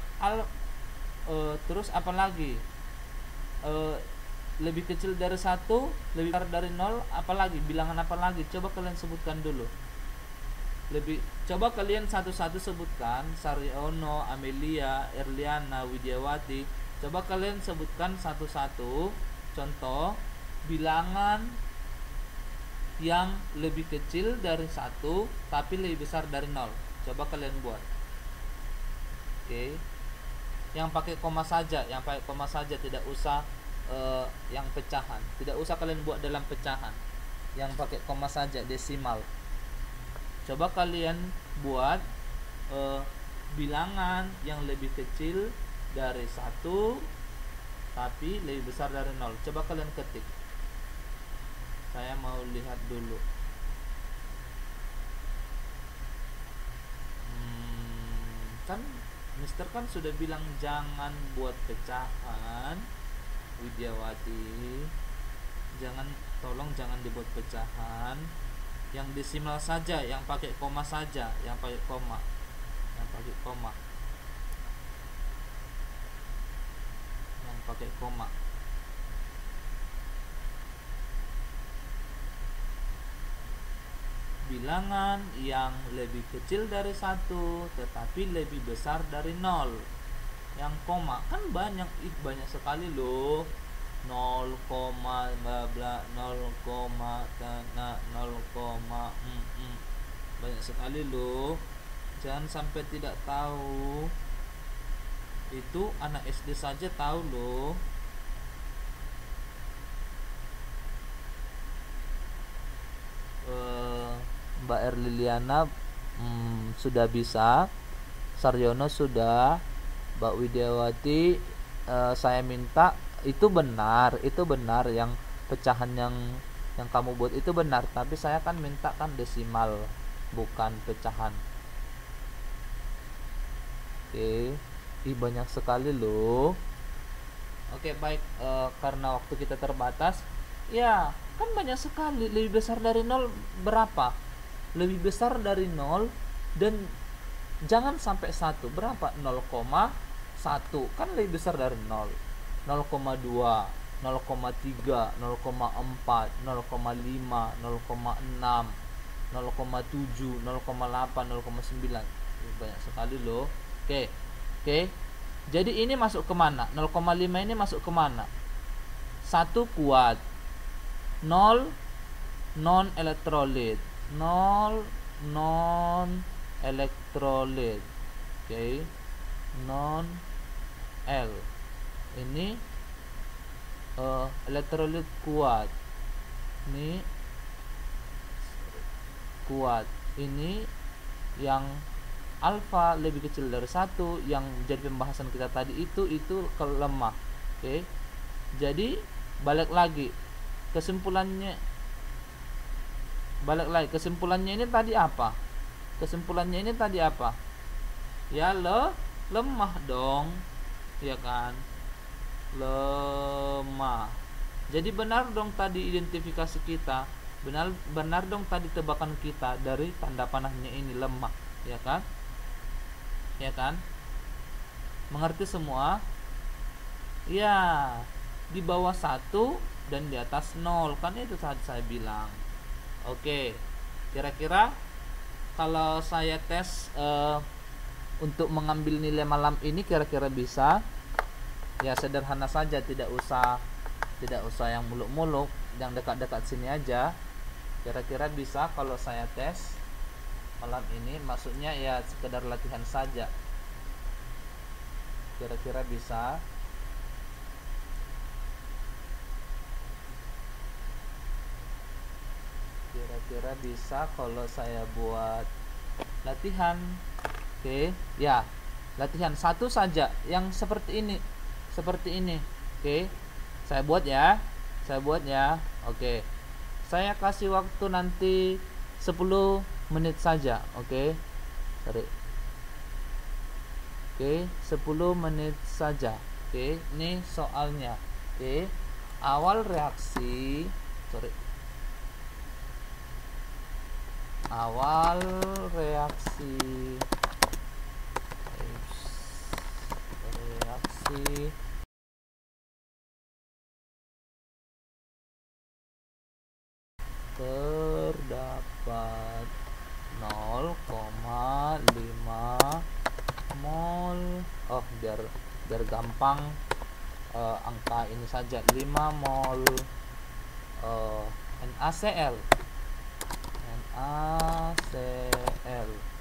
Terus apa lagi? Lebih kecil dari 1, lebih besar dari 0, apalagi? Bilangan apa lagi? Coba kalian sebutkan dulu. Coba kalian satu-satu sebutkan. Saryono, Amelia, Erliana, Widiawati. Coba kalian sebutkan satu-satu contoh bilangan yang lebih kecil dari 1 tapi lebih besar dari 0. Coba kalian buat. Oke. Yang pakai koma saja, tidak usah yang pecahan. Tidak usah kalian buat dalam pecahan. Yang pakai koma saja, desimal. Coba kalian buat bilangan yang lebih kecil dari 1 tapi lebih besar dari 0. Coba kalian ketik. Saya mau lihat dulu. Kan Mister kan sudah bilang jangan buat pecahan, Widiawati. Tolong jangan dibuat pecahan. Yang desimal saja, yang pakai koma saja, yang pakai koma. Bilangan yang lebih kecil dari 1 tetapi lebih besar dari 0. Yang koma kan banyak sekali loh. 0, bla bla, 0, 0, banyak sekali loh. Jangan sampai tidak tahu. Itu anak SD saja tahu loh. Mbak Erliliana sudah bisa, Saryono sudah, Mbak Widiawati saya minta. Itu benar yang pecahan yang kamu buat itu benar, tapi saya kan minta kan desimal bukan pecahan. Oke. Banyak sekali loh. Oke, baik. Karena waktu kita terbatas, ya kan banyak sekali. Lebih besar dari 0 berapa? Lebih besar dari 0 dan jangan sampai 1. Berapa? 0,1 kan lebih besar dari 0. 0,2, 0,3, 0,4, 0,5, 0,6, 0,7, 0,8, 0,9. Banyak sekali loh. Oke. Jadi ini masuk kemana? 0,5 ini masuk kemana? 1 kuat, 0 non elektrolit, 0 non elektrolit. Oke. Non L. Ini elektrolit kuat. Ini kuat. Ini yang alfa lebih kecil dari 1 yang jadi pembahasan kita tadi itu lemah. Oke. Jadi balik lagi kesimpulannya ini tadi apa? Kesimpulannya ini tadi apa? Ya lemah dong. Ya kan? Lemah. Jadi benar dong tadi identifikasi kita. Benar dong tadi tebakan kita dari tanda panahnya ini lemah, ya kan? Ya kan? Mengerti semua? Ya, di bawah 1 dan di atas 0, kan itu saat saya bilang. Oke. Kira-kira kalau saya tes untuk mengambil nilai malam ini kira-kira bisa? Ya sederhana saja, tidak usah yang muluk-muluk, yang dekat-dekat sini aja. Kira-kira bisa kalau saya tes malam ini, maksudnya ya sekedar latihan saja. Kira-kira bisa? Kira-kira bisa kalau saya buat latihan. Oke, ya. Latihan satu saja yang seperti ini. Oke. Saya buat ya. Oke. Saya kasih waktu nanti 10 menit saja. Oke. Sorry. Oke, 10 menit saja. Oke, ini soalnya. Oke. Awal reaksi terdapat 0,5 mol. Biar gampang, angka ini saja, 5 mol NaCl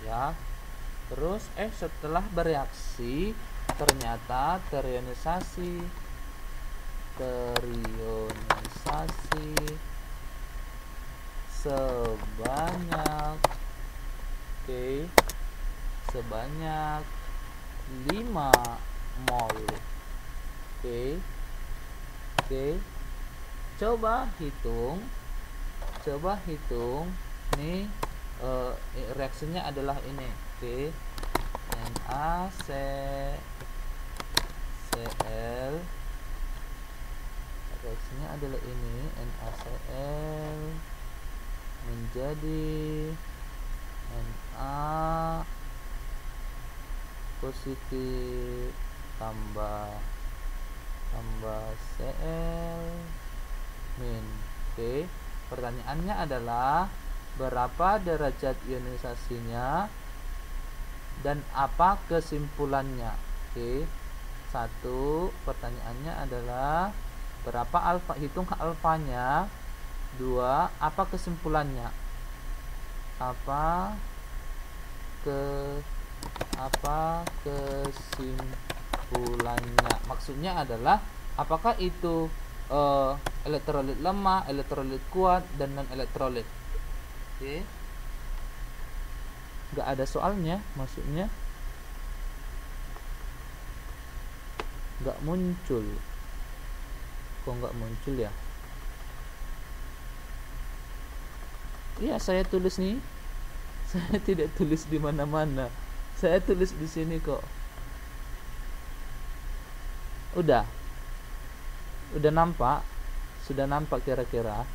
ya. Terus setelah bereaksi ternyata terionisasi sebanyak 5 mol. Oke. Coba hitung. Nih reaksinya adalah ini. Oke. NaCl, reaksinya adalah ini, NaCl menjadi Na positif tambah Cl min. Oke. Pertanyaannya adalah berapa derajat ionisasinya dan apa kesimpulannya. Oke. 1, pertanyaannya adalah berapa alfa, hitung alfanya. 2, apa kesimpulannya? Apa kesimpulannya? Maksudnya adalah apakah itu elektrolit lemah, elektrolit kuat, dan non elektrolit. Oke. Nggak ada soalnya, maksudnya nggak muncul. Kok nggak muncul ya? Iya, saya tulis nih. Saya tidak tulis di mana-mana. Saya tulis di sini kok. Udah nampak? Sudah nampak kira-kira?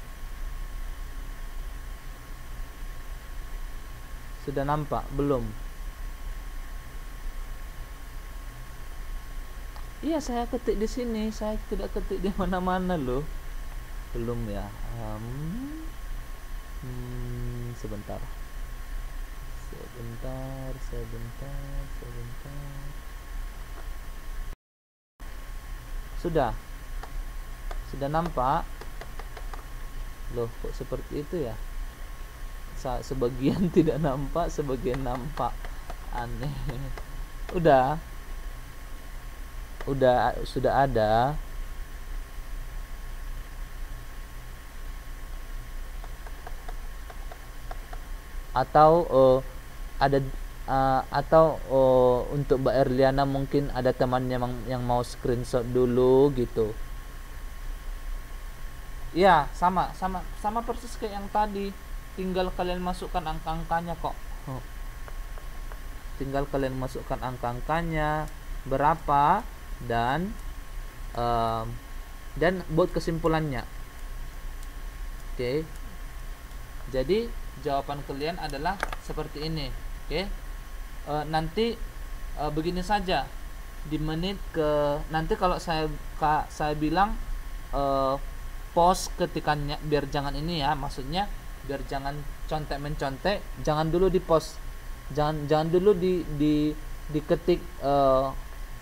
Sudah nampak? Belum? Iya, saya ketik di sini. Saya tidak ketik di mana-mana loh. Belum ya? Sebentar. Sudah nampak? Loh, kok seperti itu ya? Sebagian tidak nampak, sebagian nampak. Aneh. Sudah ada. Atau ada atau untuk Mbak Erliana mungkin ada temannya yang mau screenshot dulu gitu. Ya, sama persis kayak yang tadi. Tinggal kalian masukkan angka-angkanya kok. Tinggal kalian masukkan angka-angkanya berapa dan buat kesimpulannya. Oke. Jadi jawaban kalian adalah seperti ini. Oke. Nanti begini saja. Di menit ke nanti kalau saya bilang pause ketikannya, biar jangan ini ya, maksudnya biar jangan contek mencontek, jangan dulu di pause, jangan dulu diketik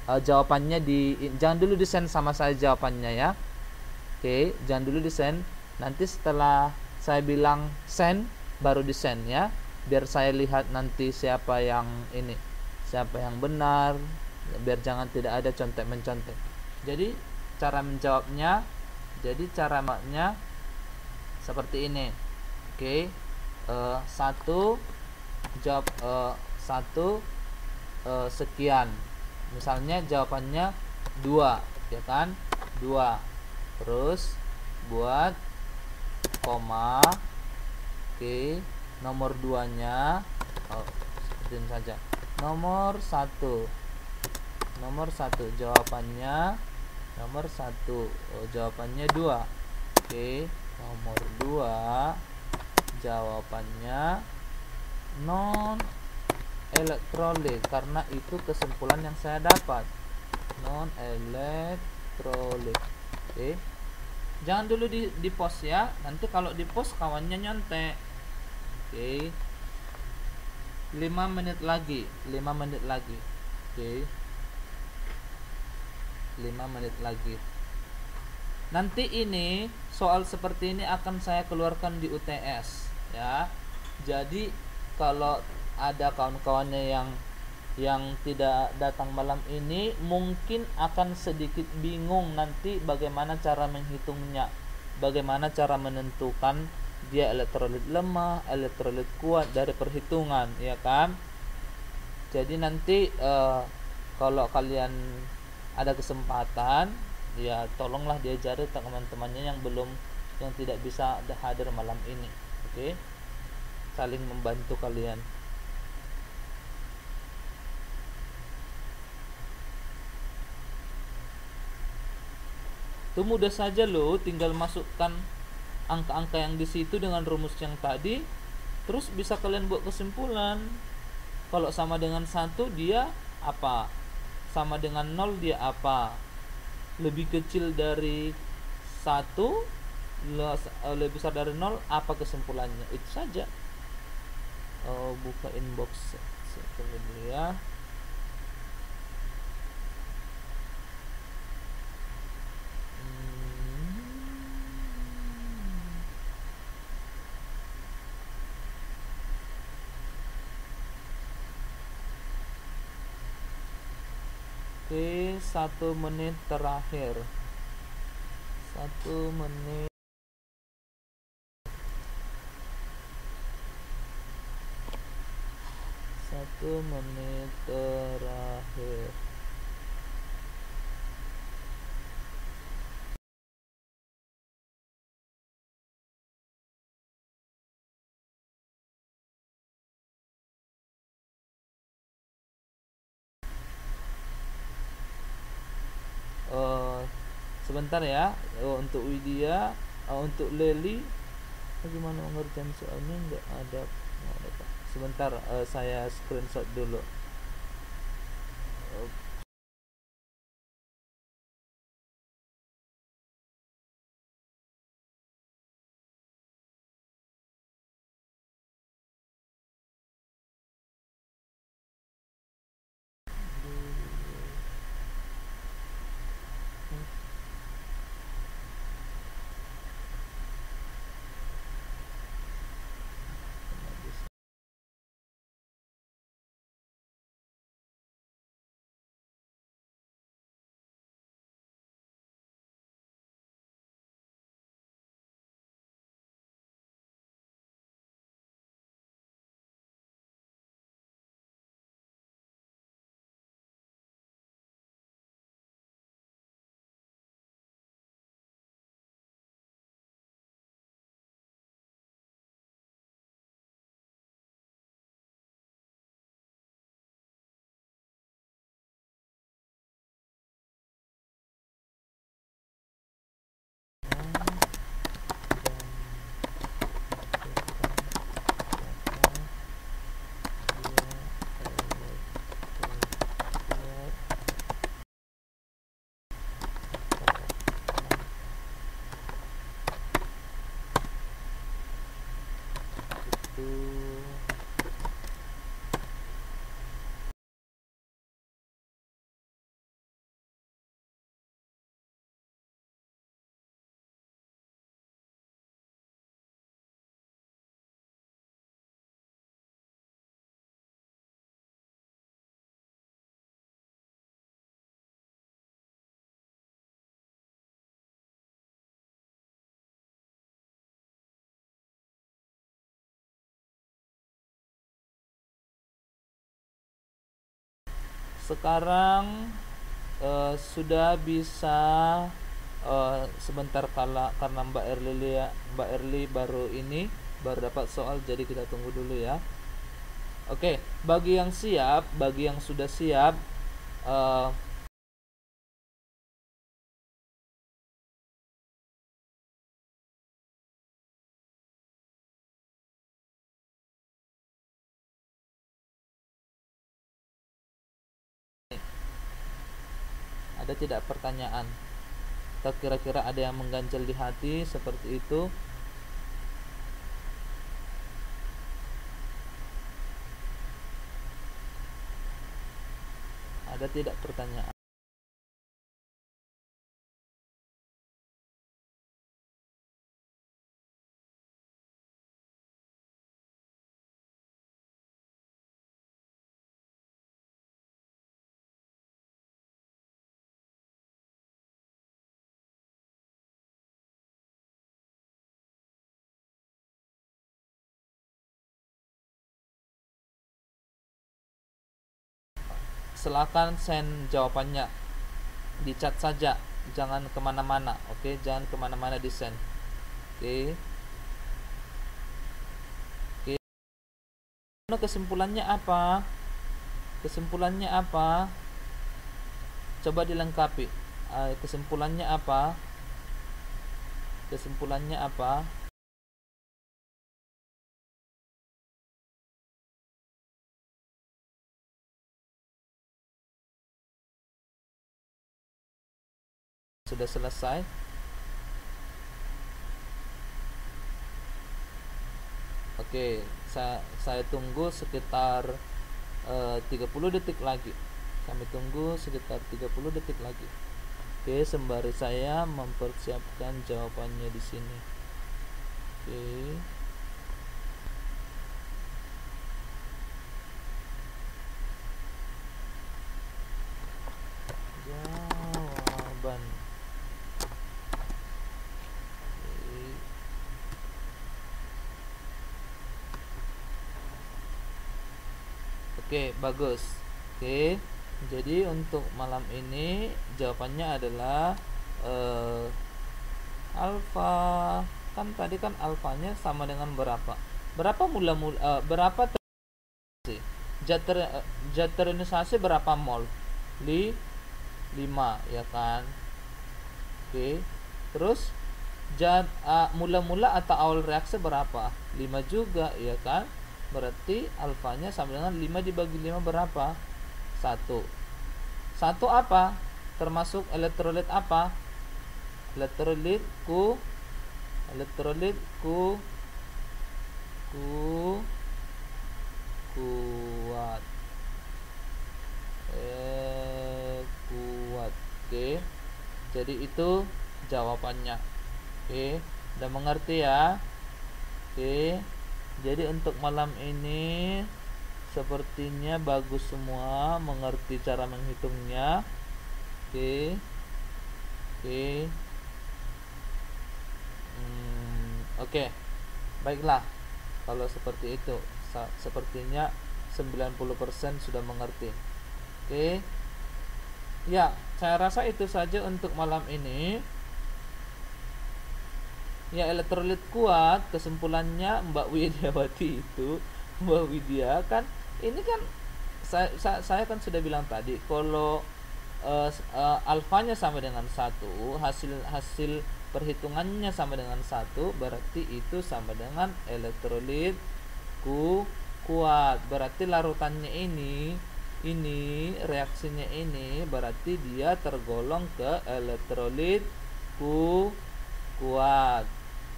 jawabannya, jangan dulu di send sama saya jawabannya ya. Oke, jangan dulu di send, nanti setelah saya bilang send baru di send ya, biar saya lihat nanti siapa yang benar, biar jangan tidak ada contek mencontek. Jadi cara menjawabnya seperti ini. Oke. Satu jawab sekian. Misalnya jawabannya 2, ya kan? 2. Terus buat koma. Oke, nomor 2-nya seperti ini saja. Nomor 1 jawabannya nomor 1. Jawabannya 2. Oke, nomor 2 jawabannya non elektrolit, karena itu kesimpulan yang saya dapat, non elektrolit. Oke, jangan dulu di post ya, nanti kalau di post kawannya nyontek. Oke, 5 menit lagi. Oke, 5 menit lagi. Nanti ini soal seperti ini akan saya keluarkan di UTS ya. Jadi kalau ada kawan-kawannya yang tidak datang malam ini mungkin akan sedikit bingung nanti bagaimana cara menghitungnya, bagaimana cara menentukan dia elektrolit lemah, elektrolit kuat dari perhitungan, ya kan? Jadi nanti kalau kalian ada kesempatan ya tolonglah diajari teman-temannya yang tidak bisa hadir malam ini. Oke, saling membantu kalian. Itu mudah saja loh, tinggal masukkan angka-angka yang di situ dengan rumus yang tadi, terus bisa kalian buat kesimpulan. Kalau sama dengan 1 dia apa, sama dengan 0 dia apa, lebih kecil dari 1, lebih besar dari 0, apa kesimpulannya, itu saja. Buka inbox dulu ya. Oke, 1 menit terakhir. 1 menit. Terakhir. Sebentar ya, untuk Widya, untuk Leli bagaimana mengerjakan soalnya nggak ada Pak. Sebentar, saya screenshot dulu. sekarang sudah bisa sebentar karena Mbak Erli baru dapat soal, jadi kita tunggu dulu ya. Oke, bagi yang sudah siap, ada tidak pertanyaan? Atau kira-kira ada yang mengganjal di hati seperti itu? Ada tidak pertanyaan? Silakan send jawabannya di chat saja, jangan kemana-mana. Oke, jangan kemana-mana, di send. Oke. Kesimpulannya apa? Kesimpulannya apa? Coba dilengkapi. Kesimpulannya apa? Kesimpulannya apa? Sudah selesai? Oke, saya tunggu sekitar 30 detik lagi. Kami tunggu sekitar 30 detik lagi. Oke, sembari saya mempersiapkan jawabannya di sini. Oke. Jawaban. Oke, bagus. Oke. Jadi untuk malam ini jawabannya adalah alfa. Kan tadi kan alfanya sama dengan berapa? Berapa berapa jaterinisasi berapa mol? 5 ya kan? Oke. Terus mula-mula atau awal reaksi berapa? 5 juga ya kan? Berarti alfanya sama dengan 5 dibagi 5 berapa? 1. 1 apa? Termasuk elektrolit apa? Elektrolit kuat. Kuat. Oke. Jadi itu jawabannya. Oke, udah mengerti ya? Oke. Jadi untuk malam ini sepertinya bagus semua, mengerti cara menghitungnya. Oke. Oke. Oke. Baiklah. Kalau seperti itu, sepertinya 90% sudah mengerti. Oke. Ya, saya rasa itu saja untuk malam ini. Ya, elektrolit kuat, kesimpulannya Mbak Widiawati itu, Mbak Widya kan, ini kan saya kan sudah bilang tadi, kalau alfanya sama dengan 1, hasil perhitungannya sama dengan 1, berarti itu sama dengan elektrolit kuat. Berarti larutannya ini reaksinya ini berarti dia tergolong ke elektrolit kuat.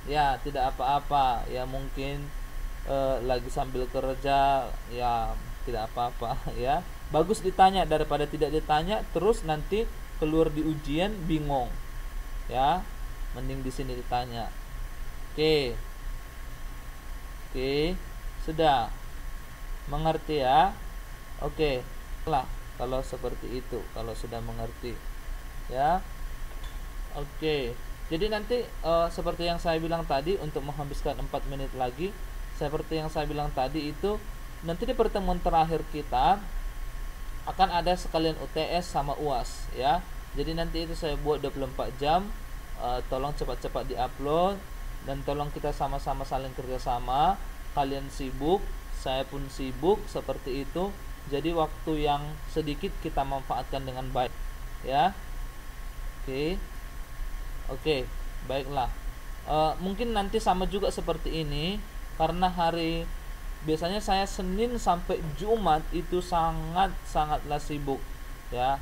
Ya, tidak apa-apa. Ya, mungkin lagi sambil kerja, ya tidak apa-apa ya. Bagus ditanya daripada tidak ditanya terus nanti keluar di ujian bingung. Ya, mending di sini ditanya. Oke. Oke, sudah mengerti ya? Oke. Lah, kalau seperti itu, kalau sudah mengerti. Ya. Oke. Jadi nanti seperti yang saya bilang tadi, untuk menghabiskan 4 menit lagi, seperti yang saya bilang tadi itu, nanti di pertemuan terakhir kita akan ada sekalian UTS sama UAS ya. Jadi nanti itu saya buat 24 jam. Tolong cepat-cepat diupload dan tolong kita sama-sama saling kerjasama. Kalian sibuk, saya pun sibuk, seperti itu. Jadi waktu yang sedikit kita manfaatkan dengan baik ya. Oke, baiklah. Mungkin nanti sama juga seperti ini, karena biasanya saya Senin sampai Jumat itu sangatlah sibuk ya.